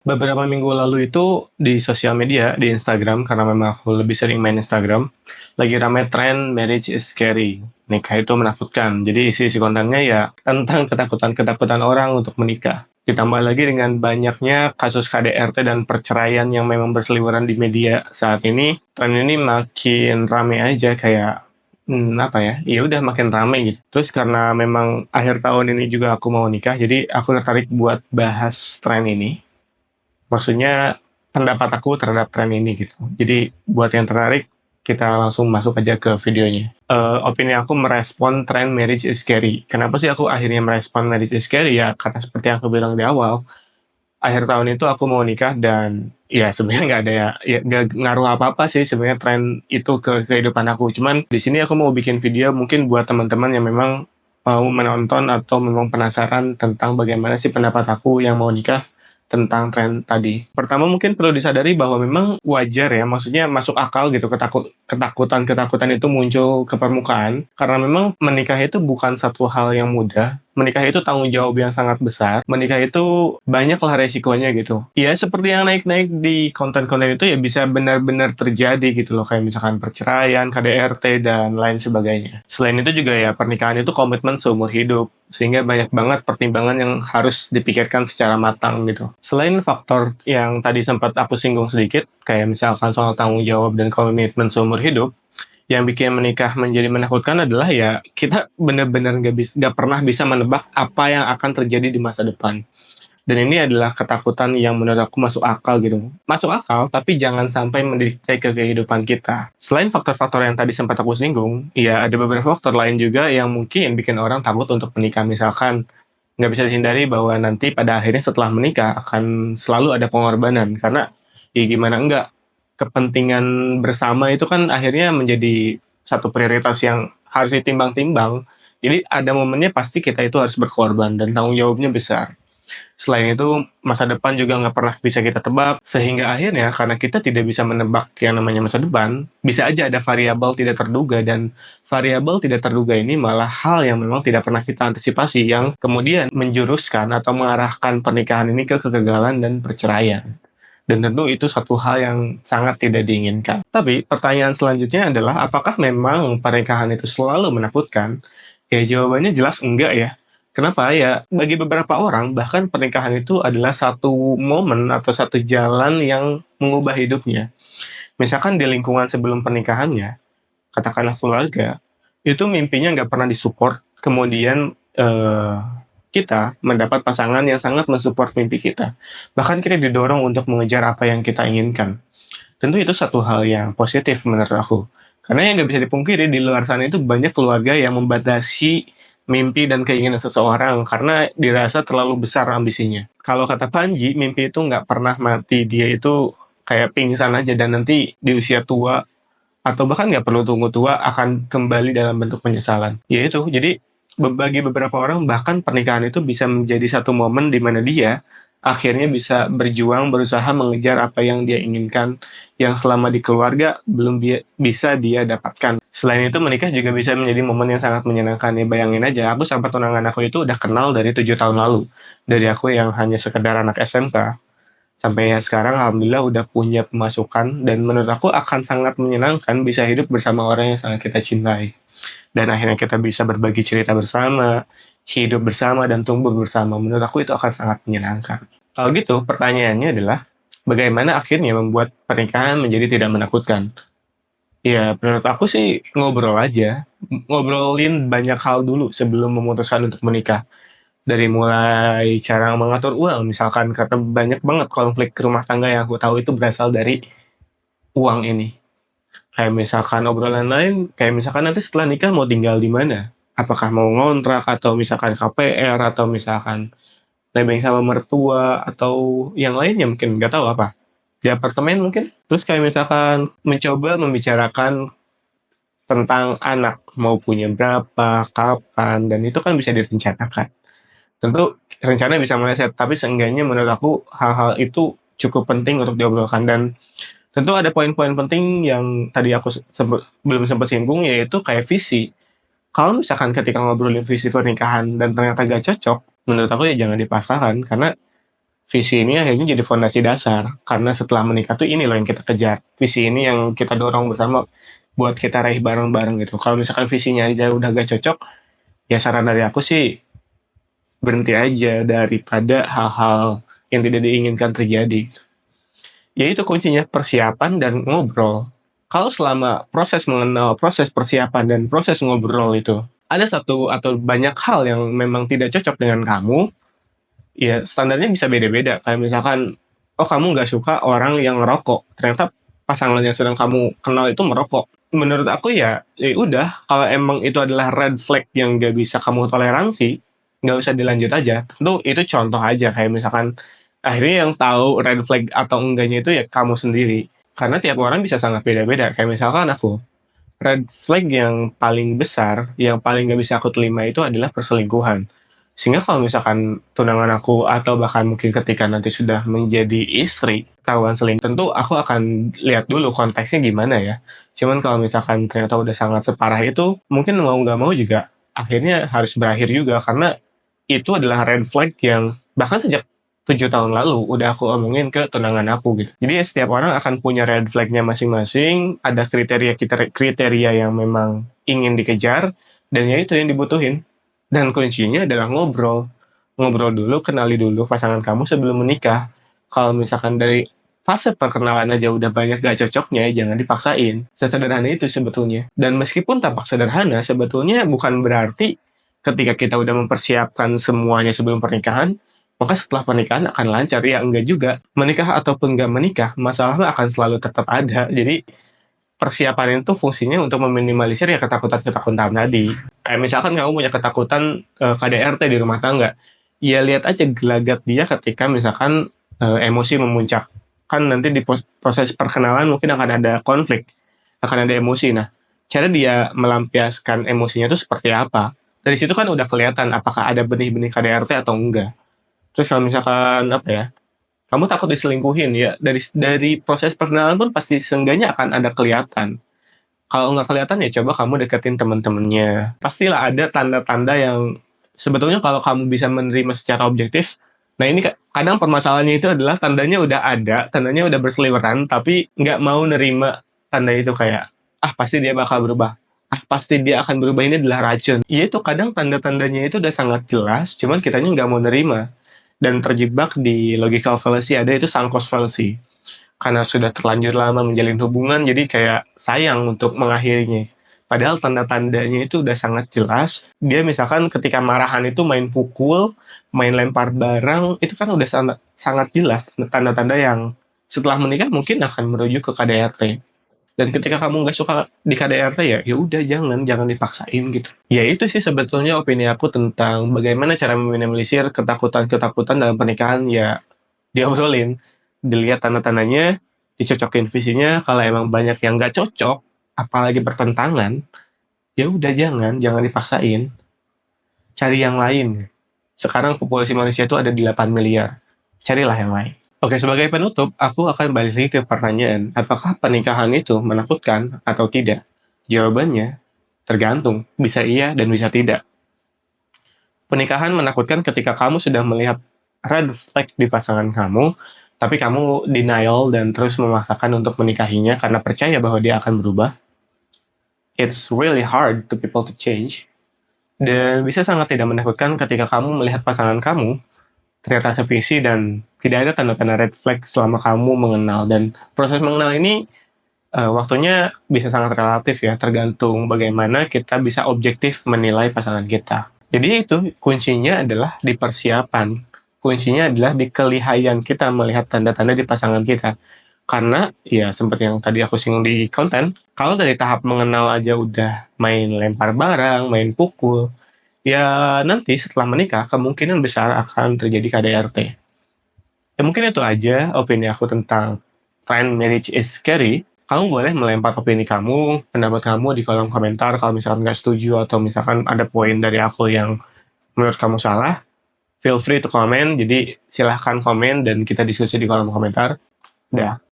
Beberapa minggu lalu itu di sosial media, di Instagram, karena memang aku lebih sering main Instagram, lagi ramai tren marriage is scary. Nikah itu menakutkan. Jadi isi-isi kontennya ya tentang ketakutan-ketakutan orang untuk menikah. Ditambah lagi dengan banyaknya kasus KDRT dan perceraian yang memang berseliweran di media saat ini, tren ini makin rame aja kayak apa ya? Ya udah makin rame gitu. Terus karena memang akhir tahun ini juga aku mau nikah, jadi aku tertarik buat bahas tren ini. Maksudnya pendapat aku terhadap tren ini gitu. Jadi buat yang tertarik, kita langsung masuk aja ke videonya. Opini aku merespon tren marriage is scary. Kenapa sih aku akhirnya merespon marriage is scary? Ya karena seperti yang aku bilang di awal, akhir tahun itu aku mau nikah dan ya sebenarnya nggak ada ya nggak ngaruh apa-apa sih sebenarnya tren itu ke kehidupan aku. Cuman di sini aku mau bikin video mungkin buat teman-teman yang memang mau menonton atau memang penasaran tentang bagaimana sih pendapat aku yang mau nikah tentang tren tadi. Pertama mungkin perlu disadari bahwa memang wajar ya, maksudnya masuk akal gitu ketakutan-ketakutan itu muncul ke permukaan karena memang menikah itu bukan satu hal yang mudah. Menikah itu tanggung jawab yang sangat besar. Menikah itu banyaklah resikonya gitu. Ya seperti yang naik-naik di konten-konten itu ya bisa benar-benar terjadi gitu loh. Kayak misalkan perceraian, KDRT, dan lain sebagainya. Selain itu juga ya pernikahan itu komitmen seumur hidup. Sehingga banyak banget pertimbangan yang harus dipikirkan secara matang gitu. Selain faktor yang tadi sempat aku singgung sedikit, kayak misalkan soal tanggung jawab dan komitmen seumur hidup, yang bikin menikah menjadi menakutkan adalah ya kita benar-benar nggak pernah bisa menebak apa yang akan terjadi di masa depan. Dan ini adalah ketakutan yang menurut aku masuk akal gitu. Masuk akal, tapi jangan sampai mendikte ke kehidupan kita. Selain faktor-faktor yang tadi sempat aku singgung, ya ada beberapa faktor lain juga yang mungkin bikin orang takut untuk menikah. Misalkan, nggak bisa dihindari bahwa nanti pada akhirnya setelah menikah akan selalu ada pengorbanan. Karena, ya gimana enggak, kepentingan bersama itu kan akhirnya menjadi satu prioritas yang harus ditimbang-timbang. Jadi ada momennya pasti kita itu harus berkorban dan tanggung jawabnya besar. Selain itu, masa depan juga nggak pernah bisa kita tebak, sehingga akhirnya karena kita tidak bisa menebak yang namanya masa depan, bisa aja ada variabel tidak terduga, dan variabel tidak terduga ini malah hal yang memang tidak pernah kita antisipasi, yang kemudian menjuruskan atau mengarahkan pernikahan ini ke kegagalan dan perceraian. Dan tentu itu satu hal yang sangat tidak diinginkan. Tapi pertanyaan selanjutnya adalah apakah memang pernikahan itu selalu menakutkan? Ya jawabannya jelas enggak ya. Kenapa? Ya bagi beberapa orang bahkan pernikahan itu adalah satu momen atau satu jalan yang mengubah hidupnya. Misalkan di lingkungan sebelum pernikahannya, katakanlah keluarga, itu mimpinya nggak pernah disupport, kemudian kita mendapat pasangan yang sangat mensupport mimpi kita. Bahkan kita didorong untuk mengejar apa yang kita inginkan. Tentu itu satu hal yang positif menurut aku. Karena yang nggak bisa dipungkiri di luar sana itu banyak keluarga yang membatasi mimpi dan keinginan seseorang karena dirasa terlalu besar ambisinya. Kalau kata Panji, mimpi itu nggak pernah mati. Dia itu kayak pingsan aja dan nanti di usia tua atau bahkan nggak perlu tunggu tua akan kembali dalam bentuk penyesalan. Ya itu, jadi bagi beberapa orang bahkan pernikahan itu bisa menjadi satu momen di mana dia akhirnya bisa berjuang, berusaha mengejar apa yang dia inginkan, yang selama di keluarga belum bisa dia dapatkan. Selain itu, menikah juga bisa menjadi momen yang sangat menyenangkan. Ya, bayangin aja, aku sama tunangan aku itu udah kenal dari 7 tahun lalu. Dari aku yang hanya sekedar anak SMK, sampai ya sekarang alhamdulillah udah punya pemasukan dan menurut aku akan sangat menyenangkan bisa hidup bersama orang yang sangat kita cintai. Dan akhirnya kita bisa berbagi cerita bersama, hidup bersama dan tumbuh bersama. Menurut aku itu akan sangat menyenangkan. Kalau gitu, pertanyaannya adalah bagaimana akhirnya membuat pernikahan menjadi tidak menakutkan? Ya, menurut aku sih ngobrol aja. Ngobrolin banyak hal dulu sebelum memutuskan untuk menikah. Dari mulai cara mengatur uang, misalkan karena banyak banget konflik rumah tangga yang aku tahu itu berasal dari uang ini. Kayak misalkan obrolan lain, kayak misalkan nanti setelah nikah mau tinggal di mana? Apakah mau ngontrak atau misalkan KPR atau misalkan nebeng sama mertua atau yang lainnya mungkin nggak tahu apa. Di apartemen mungkin. Terus kayak misalkan mencoba membicarakan tentang anak mau punya berapa, kapan, dan itu kan bisa direncanakan. Tentu rencana bisa meleset, tapi seenggaknya menurut aku hal-hal itu cukup penting untuk diobrolkan dan tentu ada poin-poin penting yang tadi aku belum sempat singgung yaitu kayak visi. Kalau misalkan ketika ngobrolin visi pernikahan dan ternyata gak cocok, menurut aku ya jangan dipaksakan karena visi ini akhirnya jadi fondasi dasar, karena setelah menikah tuh ini loh yang kita kejar. Visi ini yang kita dorong bersama buat kita raih bareng-bareng gitu. Kalau misalkan visinya aja udah gak cocok, ya saran dari aku sih berhenti aja daripada hal-hal yang tidak diinginkan terjadi. Ya itu kuncinya, persiapan dan ngobrol. Kalau selama proses mengenal, proses persiapan dan proses ngobrol itu ada satu atau banyak hal yang memang tidak cocok dengan kamu, ya standarnya bisa beda-beda. Kayak misalkan, oh kamu nggak suka orang yang ngerokok, ternyata pasangan yang sedang kamu kenal itu merokok. Menurut aku ya udah, kalau emang itu adalah red flag yang nggak bisa kamu toleransi, nggak usah dilanjut aja. Tentu itu contoh aja, kayak misalkan akhirnya yang tahu red flag atau enggaknya itu ya kamu sendiri. Karena tiap orang bisa sangat beda-beda. Kayak misalkan aku, red flag yang paling besar, yang paling nggak bisa aku terima itu adalah perselingkuhan. Sehingga kalau misalkan tunangan aku atau bahkan mungkin ketika nanti sudah menjadi istri, ketahuan selingkuh, tentu aku akan lihat dulu konteksnya gimana ya. Cuman kalau misalkan ternyata udah sangat separah itu, mungkin mau nggak mau juga akhirnya harus berakhir juga, karena itu adalah red flag yang bahkan sejak 7 tahun lalu udah aku omongin ke tunangan aku gitu. Jadi ya setiap orang akan punya red flagnya masing-masing, ada kriteria yang memang ingin dikejar, dan ya itu yang dibutuhin. Dan kuncinya adalah ngobrol. Ngobrol dulu, kenali dulu pasangan kamu sebelum menikah. Kalau misalkan dari fase perkenalan aja udah banyak gak cocoknya, jangan dipaksain. Sesederhana itu sebetulnya. Dan meskipun tampak sederhana, sebetulnya bukan berarti ketika kita udah mempersiapkan semuanya sebelum pernikahan, maka setelah pernikahan akan lancar. Ya enggak juga. Menikah ataupun enggak menikah, masalahnya akan selalu tetap ada. Jadi persiapan itu fungsinya untuk meminimalisir ya ketakutan-ketakutan tadi. Kayak misalkan kamu punya ketakutan KDRT di rumah tangga, ya lihat aja gelagat dia ketika misalkan emosi memuncak. Kan nanti di proses perkenalan mungkin akan ada konflik, akan ada emosi. Nah, cara dia melampiaskan emosinya itu seperti apa? Dari situ kan udah kelihatan apakah ada benih-benih KDRT atau enggak. Terus kalau misalkan apa ya, kamu takut diselingkuhin ya, dari proses perkenalan pun pasti seenggaknya akan ada kelihatan. Kalau nggak kelihatan ya coba kamu deketin teman-temannya. Pastilah ada tanda-tanda yang sebetulnya kalau kamu bisa menerima secara objektif. Nah ini kadang permasalahannya itu adalah tandanya udah ada, tandanya udah berseliweran, tapi nggak mau nerima tanda itu, kayak ah pasti dia bakal berubah. Ah pasti dia akan berubah, ini adalah racun. Iya itu kadang tanda-tandanya itu udah sangat jelas, cuman kitanya nggak mau nerima. Dan terjebak di logical fallacy, ada itu sunk cost fallacy. Karena sudah terlanjur lama menjalin hubungan, jadi kayak sayang untuk mengakhirinya. Padahal tanda-tandanya itu udah sangat jelas. Dia misalkan ketika marahan itu main pukul, main lempar barang, itu kan udah sangat jelas tanda-tanda yang setelah menikah mungkin akan merujuk ke KDRT. Dan ketika kamu nggak suka di KDRT ya udah jangan dipaksain gitu. Ya itu sih sebetulnya opini aku tentang bagaimana cara meminimalisir ketakutan-ketakutan dalam pernikahan. Ya diobrolin, dilihat tanda-tandanya, dicocokin visinya. Kalau emang banyak yang nggak cocok, apalagi bertentangan, ya udah jangan dipaksain. Cari yang lain. Sekarang populasi manusia itu ada di 8 miliar. Carilah yang lain. Oke, sebagai penutup, aku akan balik lagi ke pertanyaan, apakah pernikahan itu menakutkan atau tidak? Jawabannya, tergantung, bisa iya dan bisa tidak. Pernikahan menakutkan ketika kamu sudah melihat red flag di pasangan kamu, tapi kamu denial dan terus memaksakan untuk menikahinya karena percaya bahwa dia akan berubah. It's really hard to people to change. Dan bisa sangat tidak menakutkan ketika kamu melihat pasangan kamu ternyata sevisi dan tidak ada tanda-tanda red flag selama kamu mengenal. Dan proses mengenal ini waktunya bisa sangat relatif ya, tergantung bagaimana kita bisa objektif menilai pasangan kita. Jadi itu kuncinya adalah di persiapan, kuncinya adalah di kelihayan kita melihat tanda-tanda di pasangan kita. Karena ya seperti yang tadi aku singgung di konten, kalau dari tahap mengenal aja udah main lempar barang, main pukul, ya nanti setelah menikah kemungkinan besar akan terjadi KDRT. Ya mungkin itu aja opini aku tentang trend marriage is scary. Kamu boleh melempar opini kamu, pendapat kamu di kolom komentar kalau misalkan nggak setuju atau misalkan ada poin dari aku yang menurut kamu salah. Feel free to comment, jadi silahkan komen dan kita diskusi di kolom komentar. Udah.